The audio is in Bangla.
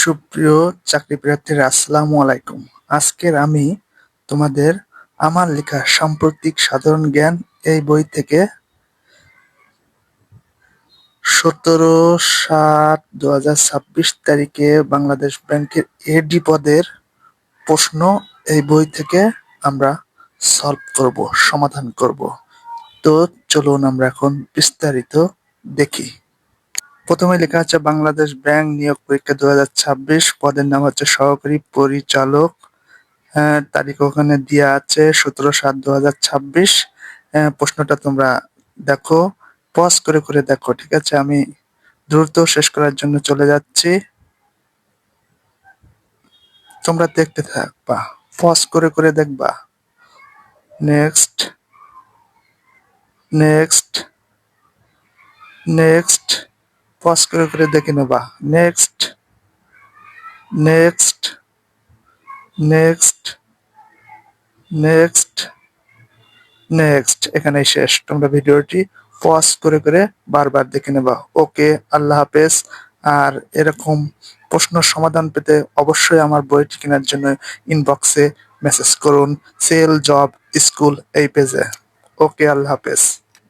সুপ্রিয় চাকরি প্রার্থীরা আসসালামু আলাইকুম। আজকের আমি তোমাদের আমার লেখা সাম্প্রতিক সাধারণ জ্ঞান এই বই থেকে 17/7/2026 তারিখে বাংলাদেশ ব্যাংকের এডি পদের প্রশ্ন এই বই থেকে আমরা সলভ করব, সমাধান করব। তো চলুন আমরা এখন বিস্তারিত দেখি। প্রথমে লেখা আছে বাংলাদেশ ব্যাংক নিয়োগ পরীক্ষা 2026, পদের নাম হচ্ছে সহকারী পরিচালক। তারিখ ওখানে দেওয়া আছে 17/7/2026। প্রশ্নটা তোমরা দেখো, পজ করে করে দেখো, ঠিক আছে? আমি দ্রুত শেষ করার জন্য চলে যাচ্ছি, তোমরা দেখতে থাকবা, পজ করে করে দেখবা। নেক্সট, নেক্সট, নেক্সট, পজ করে করে দেখে নেবা। Next, next, next, next, next. এখানেই শেষ। তোমরা ভিডিওটি পজ করে করে বারবার দেখে নেবা। ওকে, আল্লাহ হাফেজ। আর এরকম প্রশ্ন সমাধান পেতে অবশ্যই আমার বইটি কেনার জন্য ইনবক্সে মেসেজ করুন, সেল জব স্কুল এই পেজে। ওকে, আল্লাহ হাফেজ।